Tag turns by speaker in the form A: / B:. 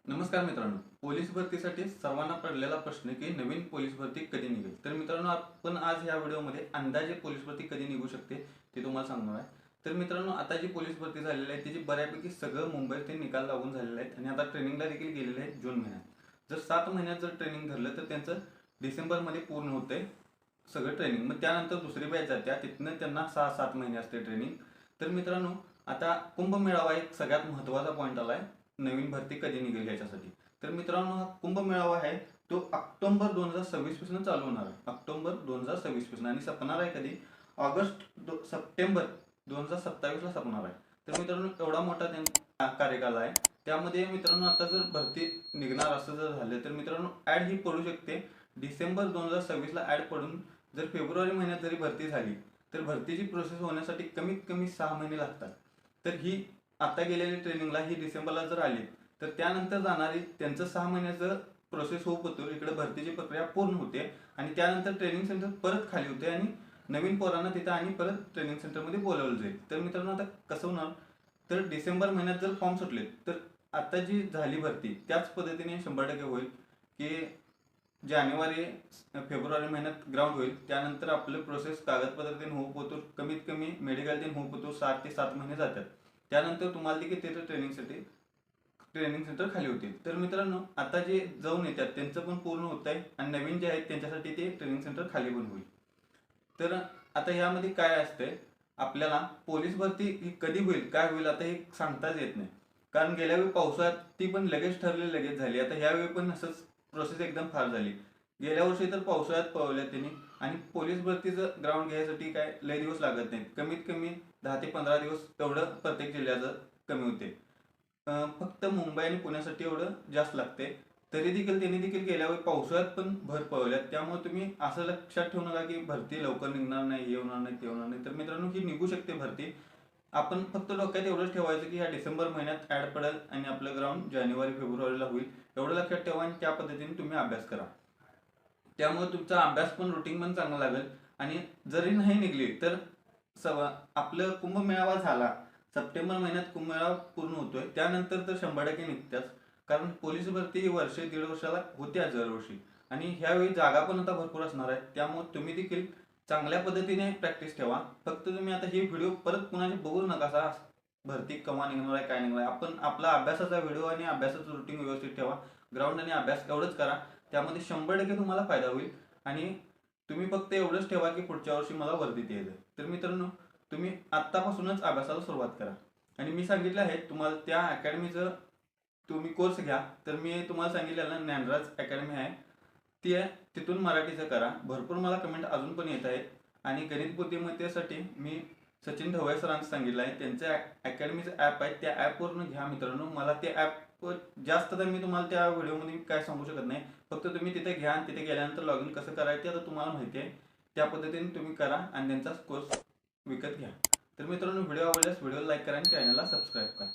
A: नमस्कार मित्रांनो, पोलीस भरतीसाठी सर्वांना पडलेला प्रश्न की नवीन पोलीस भरती कधी निघेल. तर मित्रांनो, आपण आज ह्या व्हिडिओमध्ये अंदाजे पोलीस भरती कधी निघू शकते ते तुम्हाला सांगणार आहे. तर मित्रांनो, आता जी पोलीस भरती झालेली आहे त्याची बऱ्यापैकी सगळं मुंबईत ते निकाल लागून झालेले आहेत आणि आता ट्रेनिंगला देखील गेलेले आहेत जून महिन्यात. जर 7 महिन्यात जर ट्रेनिंग धरलं तर त्यांचं डिसेंबरमध्ये पूर्ण होतंय सगळं ट्रेनिंग. मग त्यानंतर दुसरी बॅच जात्या, तिथनं त्यांना 6-7 महिने असते ट्रेनिंग. तर मित्रांनो, आता कुंभमेळावा एक सगळ्यात महत्त्वाचा पॉईंट आला आहे नवीन भरती कधी निघेल याच्यासाठी. तर मित्रांनो, हा कुंभमेळावा आहे तो ऑक्टोबर 2026 पासून चालू होणार आहे. ऑक्टोबर 2026 पासून आणि संपणार आहे कधी? सप्टेंबर 2027 ला संपणार आहे. तर मित्रांनो, एवढा मोठा कार्यकाल आहे. त्यामध्ये मित्रांनो, आता जर भरती निघणार असं जर झालं तर मित्रांनो ऍड ही पडू शकते डिसेंबर 2026 ला ऍड पडून. जर फेब्रुवारी महिन्यात जरी भरती झाली तर भरतीची प्रोसेस होण्यासाठी कमीत कमी 6 महिने लागतात. तर ही आता गेलेली ट्रेनिंगला ही डिसेंबरला जर आली तर त्यानंतर जाणारी त्यांचं 6 महिन्याचं प्रोसेस होऊन इकडे भरतीची प्रक्रिया पूर्ण होते आणि त्यानंतर ट्रेनिंग सेंटर परत खाली होते आणि नवीन पोरांना तिथं आणि परत ट्रेनिंग सेंटरमध्ये बोलावलं जाईल. तर मित्रांनो, आता कसं होणार? तर डिसेंबर महिन्यात जर फॉर्म सुटले तर आता जी झाली भरती त्याच पद्धतीने 100% होईल की जानेवारी फेब्रुवारी महिन्यात ग्राउंड होईल. त्यानंतर आपलं प्रोसेस कागदपत्र दिन होऊ पोतूर कमीत कमी मेडिकल दिन होऊ पोतूर 6 ते 7 महिने जातात. त्यानंतर तुम्हाला देखील तिथे ट्रेनिंग सेंटर खाली होतील. तर मित्रांनो, आता जे जाऊन येतात त्यांचं पण पूर्ण होत आहे आणि नवीन जे आहेत त्यांच्यासाठी ते ट्रेनिंग सेंटर खाली पण होईल. तर आता यामध्ये काय असतंय, आपल्याला पोलीस भरती ही कधी होईल काय होईल आता हे सांगताच येत नाही. कारण गेल्या वेळी पावसाळ्यात ती पण लगेच ठरली लगेच झाली. आता यावेळी पण असंच प्रोसेस एकदम फार झाली. गेल्या वर्षी तर पावसाळ्यात पळवल्या त्यांनी आणि पोलीस भरतीचं ग्राउंड घ्यायसाठी काय लय दिवस लागत नाहीत. कमीत कमी 10 ते 15 दिवस तेवढं प्रत्येक जिल्ह्याचं कमी होते. फक्त मुंबई आणि पुण्यासाठी एवढं जास्त लागते. तरी देखील त्यांनी देखील गेल्या वेळी पावसाळ्यात पण भर पळवल्यात. त्यामुळे तुम्ही असं लक्षात ठेवू नका की भरती लवकर निघणार नाही, हे होणार नाही, ते होणार नाही. तर मित्रांनो, ही निघू शकते भरती. आपण फक्त डोक्यात एवढंच ठेवायचं की ह्या डिसेंबर महिन्यात ऍड पडेल आणि आपलं ग्राउंड जानेवारी फेब्रुवारीला होईल. एवढं लक्षात ठेवा आणि त्या पद्धतीने तुम्ही अभ्यास करा. त्यामुळे तुमचा अभ्यास पण रुटीन पण चांगला लागेल. आणि जरी नाही निघली तर आपलं कुंभमेळावा झाला, सप्टेंबर महिन्यात कुंभमेळावा पूर्ण होतोय, त्यानंतर तर 100% निघत्याच. कारण पोलीस भरती वर्ष दीड वर्षाला होत्या दरवर्षी आणि ह्यावेळी जागा पण आता भरपूर असणार आहेत. त्यामुळे तुम्ही देखील चांगल्या पद्धतीने प्रॅक्टिस ठेवा. फक्त तुम्ही आता ही व्हिडिओ परत कुणाची बघू नका भरती केव्हा निघणार आहे काय निघणार आहे. आपण आपला अभ्यासाचा व्हिडिओ आणि अभ्यासाचं रुटीन व्यवस्थित ठेवा. ग्राउंड आणि अभ्यास एवढंच करा. त्यामध्ये 100% तुम्हाला फायदा होईल आणि तुम्ही फक्त एवढंच ठेवा की पुढच्या वर्षी मला वर्दीत यायचं. तर मित्रांनो, तुम्ही आत्तापासूनच अभ्यासाला सुरुवात करा. आणि मी सांगितलं आहे तुम्हाला त्या अकॅडमीचं तुम्ही कोर्स घ्या. तर मी तुम्हाला सांगितलेलं ज्ञानराज अकॅडमी आहे ती आहे, तिथून मराठीचं करा. भरपूर मला कमेंट अजून पण येत आहेत. आणि गणित बुद्धिमत्तेसाठी मी सचिन ढवळे सरांचं सांगितलं आहे, त्यांचं अकॅडमीचं ॲप आहे, त्या ॲपवरून घ्या मित्रांनो. मला ते ॲप जास्त तर मी तुम्हाला त्या व्हिडिओमध्ये काय सांगू शकत नाही. फक्त तुम्ही तिथे घ्या आणि तिथे गेल्यानंतर लॉग इन कसं करायचं आता तुम्हाला माहिती आहे. त्या पद्धतीने तुम्ही करा आणि त्यांचा कोर्स विकत घ्या. तर मित्रांनो, व्हिडिओ आवडल्यास व्हिडिओला लाईक करा आणि चॅनलला सबस्क्राईब करा.